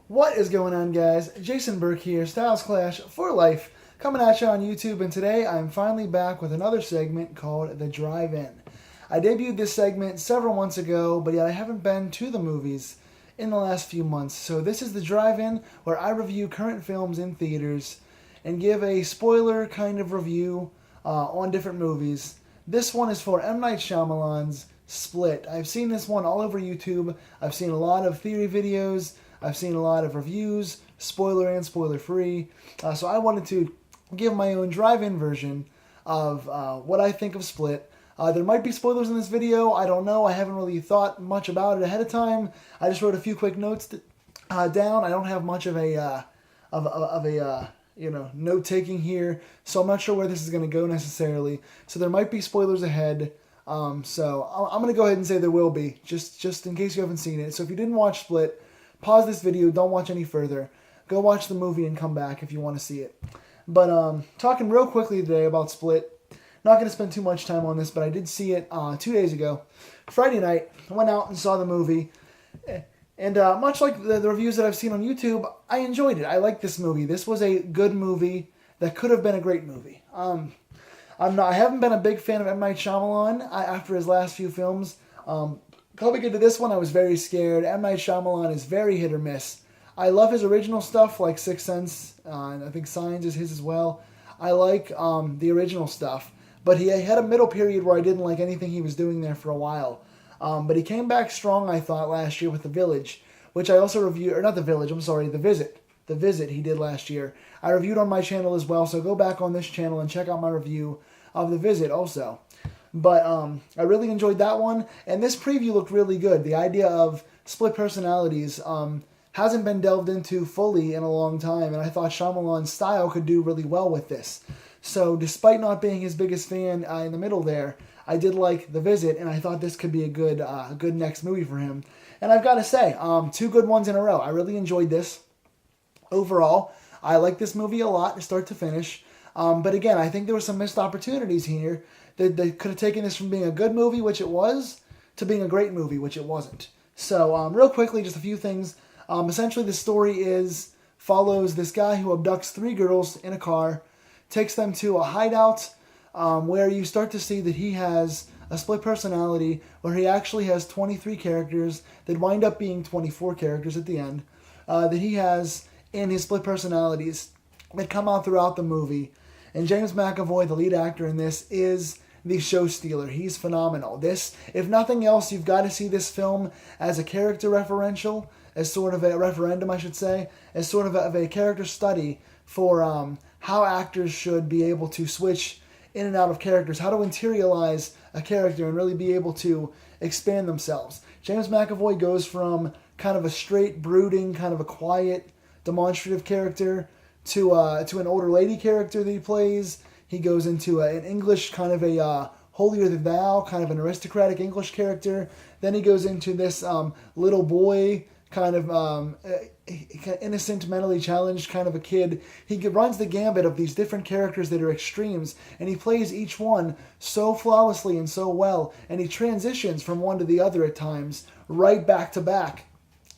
What is going on, guys? Jason Burke here, Styles Clash for Life, coming at you on YouTube, and today I'm finally back with another segment called The Drive-In. I debuted this segment several months ago, but yet I haven't been to the movies in the last few months. So this is The Drive-In, where I review current films in theaters and give a spoiler kind of review on different movies. This one is for M. Night Shyamalan's Split. I've seen this one all over YouTube. I've seen a lot of theory videos. I've seen a lot of reviews, spoiler and spoiler free. So I wanted to give my own drive-in version of what I think of Split. There might be spoilers in this video. I don't know. I haven't really thought much about it ahead of time. I just wrote a few quick notes down. I don't have much of a note taking here, so I'm not sure where this is going to go necessarily. So there might be spoilers ahead. So I'm going to go ahead and say there will be, just in case you haven't seen it. So if you didn't watch Split, pause this video, don't watch any further. Go watch the movie and come back if you want to see it. But talking real quickly today about Split. Not going to spend too much time on this, but I did see it 2 days ago. Friday night, I went out and saw the movie. And much like the reviews that I've seen on YouTube, I enjoyed it. I liked this movie. This was a good movie that could have been a great movie. I haven't been a big fan of M. Night Shyamalan after his last few films. Coming into this one, I was very scared. M. Night Shyamalan is very hit or miss. I love his original stuff, like Sixth Sense, and I think Signs is his as well. I like the original stuff. But he had a middle period where I didn't like anything he was doing there for a while. But he came back strong, I thought, last year with The Village, which I also reviewed, or not The Village, I'm sorry, The Visit. The Visit he did last year. I reviewed on my channel as well, so go back on this channel and check out my review of The Visit also. But I really enjoyed that one, and this preview looked really good. The idea of split personalities hasn't been delved into fully in a long time, and I thought Shyamalan's style could do really well with this. So despite not being his biggest fan in the middle there, I did like The Visit, and I thought this could be a good next movie for him. And I've got to say, two good ones in a row. I really enjoyed this. Overall, I like this movie a lot, start to finish. But again, I think there were some missed opportunities here. They could have taken this from being a good movie, which it was, to being a great movie, which it wasn't. So real quickly, just a few things. Essentially, the story follows this guy who abducts 3 girls in a car, takes them to a hideout where you start to see that he has a split personality where he actually has 23 characters that wind up being 24 characters at the end that he has in his split personalities that come out throughout the movie. And James McAvoy, the lead actor in this, is the show stealer. He's phenomenal. This, if nothing else, you've got to see this film as a character referential, as sort of a referendum, I should say, as sort of a character study for how actors should be able to switch in and out of characters, how to interiorize a character and really be able to expand themselves. James McAvoy goes from kind of a straight, brooding, kind of a quiet, demonstrative character to an older lady character that he plays. He goes into an English kind of a holier than thou, kind of an aristocratic English character. Then he goes into this little boy, kind of innocent, mentally challenged kind of a kid. He runs the gambit of these different characters that are extremes, and he plays each one so flawlessly and so well, and he transitions from one to the other at times, right back to back,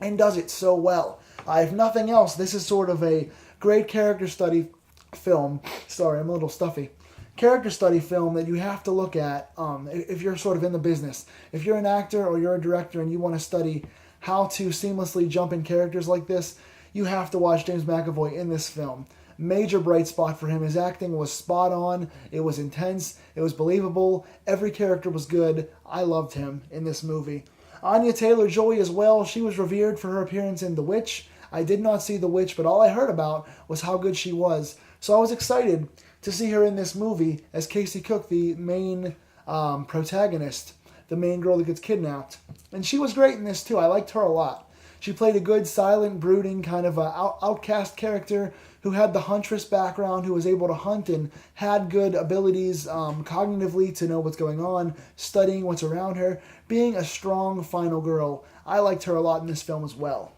and does it so well. If nothing else, this is sort of a great character study film. Sorry, I'm a little stuffy. Character study film that you have to look at if you're sort of in the business. If you're an actor or you're a director and you want to study how to seamlessly jump in characters like this, you have to watch James McAvoy in this film. Major bright spot for him. His acting was spot on. It was intense. It was believable. Every character was good. I loved him in this movie. Anya Taylor-Joy as well. She was revered for her appearance in The Witch. I did not see The Witch, but all I heard about was how good she was. So I was excited to see her in this movie as Casey Cook, the main protagonist, the main girl that gets kidnapped. And she was great in this too. I liked her a lot. She played a good, silent, brooding, kind of outcast character who had the huntress background, who was able to hunt and had good abilities cognitively to know what's going on, studying what's around her, being a strong final girl. I liked her a lot in this film as well.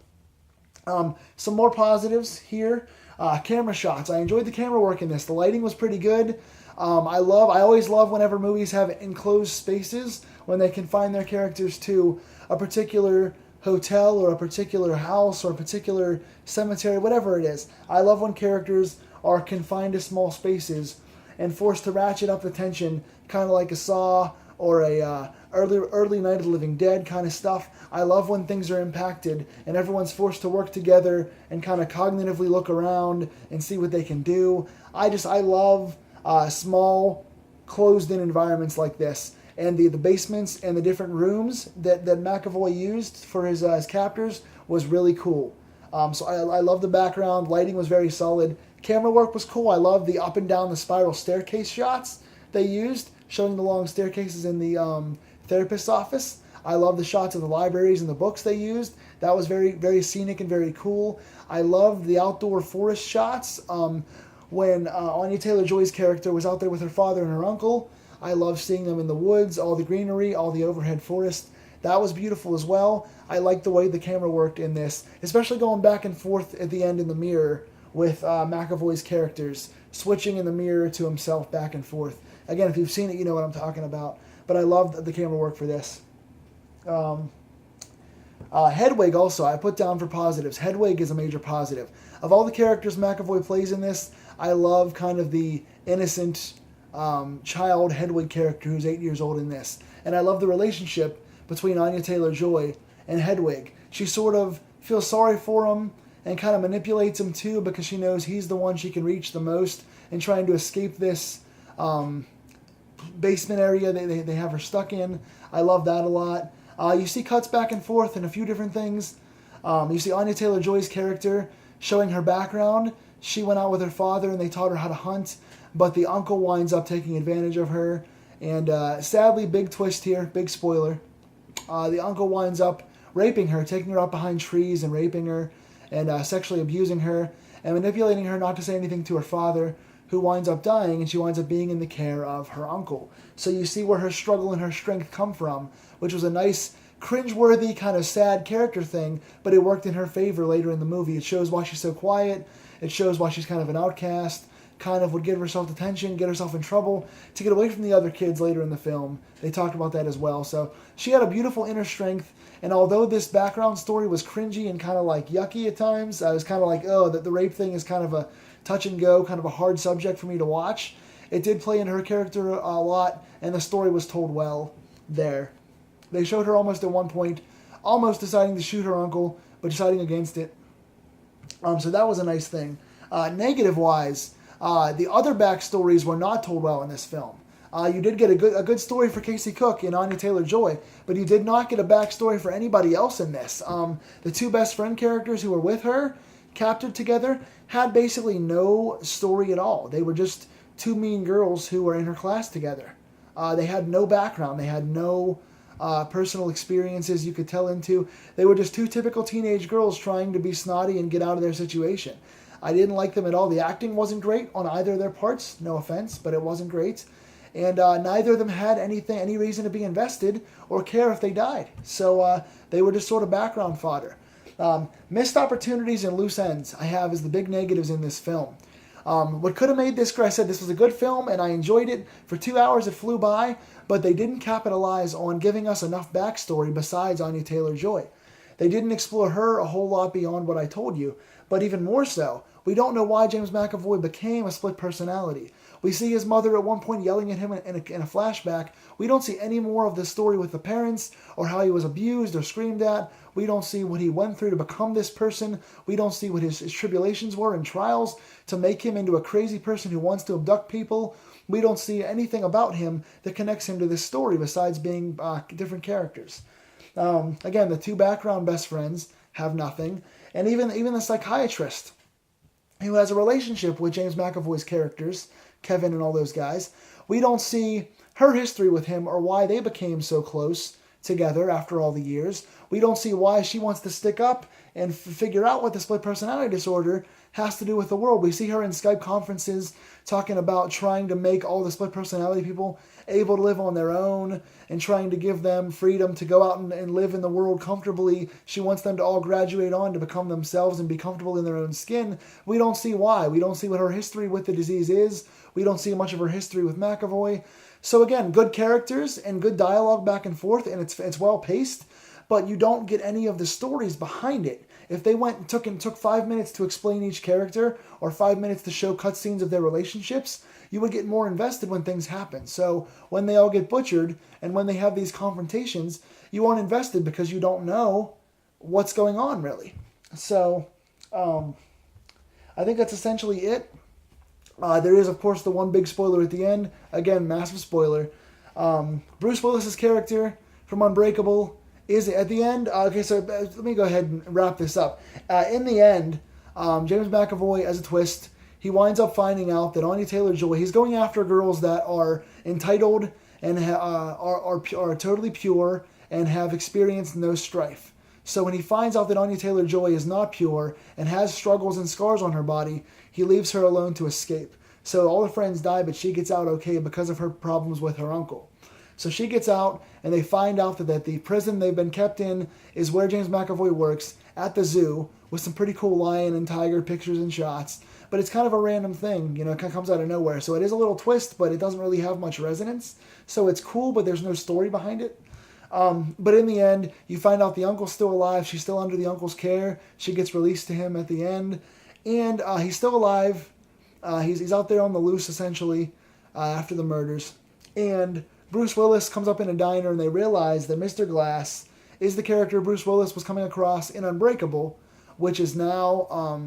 Some more positives here. Camera shots. I enjoyed the camera work in this. The lighting was pretty good. I always love whenever movies have enclosed spaces when they confine their characters to a particular hotel or a particular house or a particular cemetery, whatever it is. I love when characters are confined to small spaces and forced to ratchet up the tension, kind of like a Saw or a early Night of the Living Dead kind of stuff. I love when things are impacted and everyone's forced to work together and kind of cognitively look around and see what they can do. I love small, closed-in environments like this. And the basements and the different rooms that McAvoy used for his captors was really cool. So I love the background. Lighting was very solid. Camera work was cool. I love the up and down the spiral staircase shots they used, showing the long staircases in the therapist's office. I love the shots of the libraries and the books they used. That was very, very scenic and very cool. I loved the outdoor forest shots when Anya Taylor-Joy's character was out there with her father and her uncle. I love seeing them in the woods, all the greenery, all the overhead forest. That was beautiful as well. I liked the way the camera worked in this, especially going back and forth at the end in the mirror with McAvoy's characters, switching in the mirror to himself back and forth. Again, if you've seen it, you know what I'm talking about. But I loved the camera work for this. Hedwig also, I put down for positives. Hedwig is a major positive. Of all the characters McAvoy plays in this, I love kind of the innocent child Hedwig character who's 8 years old in this. And I love the relationship between Anya Taylor-Joy and Hedwig. She sort of feels sorry for him and kind of manipulates him too because she knows he's the one she can reach the most and trying to escape this basement area they have her stuck in. I love that a lot. You see cuts back and forth in a few different things. You see Anya Taylor-Joy's character showing her background. She went out with her father and they taught her how to hunt, but the uncle winds up taking advantage of her. And sadly, big twist here, big spoiler. The uncle winds up raping her, taking her up behind trees and raping her and sexually abusing her and manipulating her not to say anything to her father, who winds up dying, and she winds up being in the care of her uncle. So you see where her struggle and her strength come from, which was a nice, cringeworthy, kind of sad character thing, but it worked in her favor later in the movie. It shows why she's so quiet. It shows why she's kind of an outcast, kind of would give herself attention, get herself in trouble to get away from the other kids later in the film. They talked about that as well. So she had a beautiful inner strength, and although this background story was cringy and kind of like yucky at times, I was kind of like, oh, the rape thing is kind of a touch and go, kind of a hard subject for me to watch. It did play in her character a lot, and the story was told well there. They showed her almost at one point, almost deciding to shoot her uncle, but deciding against it. So that was a nice thing. Negative-wise, the other backstories were not told well in this film. You did get a good story for Casey Cook and Anya Taylor-Joy, but you did not get a backstory for anybody else in this. The two best friend characters who were with her, captured together, had basically no story at all. They were just two mean girls who were in her class together. They had no background. They had no personal experiences you could tell into. They were just two typical teenage girls trying to be snotty and get out of their situation. I didn't like them at all. The acting wasn't great on either of their parts. No offense, but it wasn't great. And neither of them had any reason to be invested or care if they died. So they were just sort of background fodder. Missed opportunities and loose ends I have as the big negatives in this film. What could have made this, I said this was a good film and I enjoyed it. For 2 hours it flew by, but they didn't capitalize on giving us enough backstory besides Anya Taylor-Joy. They didn't explore her a whole lot beyond what I told you, but even more so, we don't know why James McAvoy became a split personality. We see his mother at one point yelling at him in a flashback. We don't see any more of the story with the parents or how he was abused or screamed at. We don't see what he went through to become this person. We don't see what his tribulations were and trials to make him into a crazy person who wants to abduct people. We don't see anything about him that connects him to this story besides being different characters. Again, the two background best friends have nothing. And even the psychiatrist who has a relationship with James McAvoy's characters, Kevin and all those guys, we don't see her history with him or why they became so close together after all the years. We don't see why she wants to stick up and figure out what the split personality disorder has to do with the world. We see her in Skype conferences talking about trying to make all the split personality people able to live on their own and trying to give them freedom to go out and live in the world comfortably. She wants them to all graduate on to become themselves and be comfortable in their own skin. We don't see why. We don't see what her history with the disease is. We don't see much of her history with McAvoy. So again, good characters and good dialogue back and forth, and it's well paced. but you don't get any of the stories behind it. If they went and took 5 minutes to explain each character or 5 minutes to show cutscenes of their relationships, you would get more invested when things happen. So when they all get butchered and when they have these confrontations, you aren't invested because you don't know what's going on really. So I think that's essentially it. There is, of course, the one big spoiler at the end. Again, massive spoiler. Bruce Willis's character from Unbreakable is at the end. Okay, so let me go ahead and wrap this up. In the end, James McAvoy, as a twist, he winds up finding out that Anya Taylor-Joy, he's going after girls that are entitled and are totally pure and have experienced no strife. So when he finds out that Anya Taylor-Joy is not pure and has struggles and scars on her body, he leaves her alone to escape. So all the friends die, but she gets out okay because of her problems with her uncle. So she gets out, and they find out that the prison they've been kept in is where James McAvoy works, at the zoo, with some pretty cool lion and tiger pictures and shots. But it's kind of a random thing, it kind of comes out of nowhere. So it is a little twist, but it doesn't really have much resonance. So it's cool, but there's no story behind it. But in the end, you find out the uncle's still alive. She's still under the uncle's care. She gets released to him at the end. And he's still alive. He's out there on the loose, essentially, after the murders. And Bruce Willis comes up in a diner, and they realize that Mr. Glass is the character Bruce Willis was coming across in Unbreakable, which is now...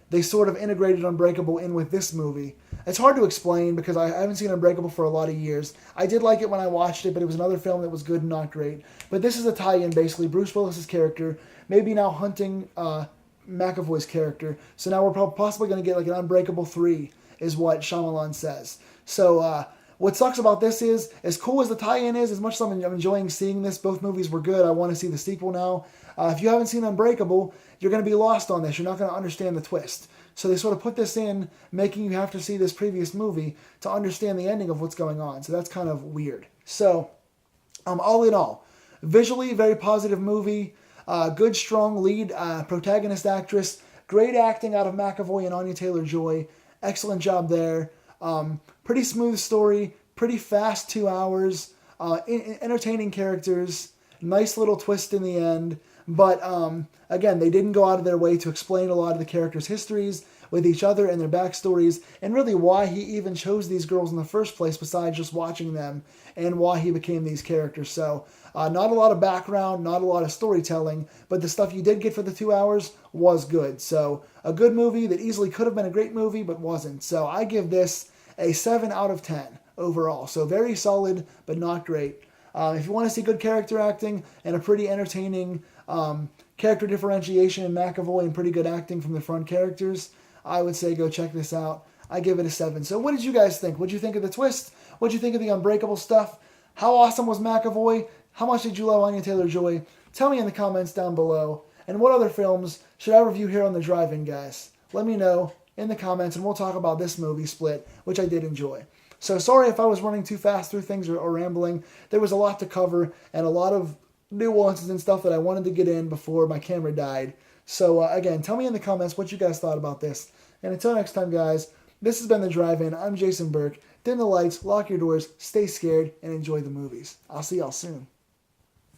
they sort of integrated Unbreakable in with this movie. It's hard to explain because I haven't seen Unbreakable for a lot of years. I did like it when I watched it, but it was another film that was good and not great. But this is a tie-in, basically. Bruce Willis's character, maybe now hunting McAvoy's character. So now we're possibly going to get like an Unbreakable 3, is what Shyamalan says. So what sucks about this is, as cool as the tie-in is, as much as I'm enjoying seeing this, both movies were good. I want to see the sequel now. If you haven't seen Unbreakable, you're going to be lost on this. You're not going to understand the twist. So they sort of put this in, making you have to see this previous movie to understand the ending of what's going on. So that's kind of weird. So, all in all, visually, very positive movie. Good, strong lead protagonist actress. Great acting out of McAvoy and Anya Taylor-Joy. Excellent job there. Pretty smooth story. Pretty fast 2 hours. Entertaining characters. Nice little twist in the end. But, again, they didn't go out of their way to explain a lot of the characters' histories with each other and their backstories, and really why he even chose these girls in the first place besides just watching them, and why he became these characters. So, not a lot of background, not a lot of storytelling, but the stuff you did get for the 2 hours was good. So, a good movie that easily could have been a great movie, but wasn't. So, I give this a 7 out of 10 overall. So, very solid, but not great. If you want to see good character acting and a pretty entertaining character differentiation in McAvoy and pretty good acting from the front characters, I would say go check this out. I give it a 7. So what did you guys think? What did you think of the twist? What did you think of the Unbreakable stuff? How awesome was McAvoy? How much did you love Anya Taylor-Joy? Tell me in the comments down below. And what other films should I review here on the Drive-In, guys? Let me know in the comments, and we'll talk about this movie, Split, which I did enjoy. So sorry if I was running too fast through things or rambling. There was a lot to cover and a lot of nuances and stuff that I wanted to get in before my camera died. So again, tell me in the comments what you guys thought about this. And until next time, guys, this has been The Drive-In. I'm Jason Burke. Dim the lights, lock your doors, stay scared, and enjoy the movies. I'll see y'all soon.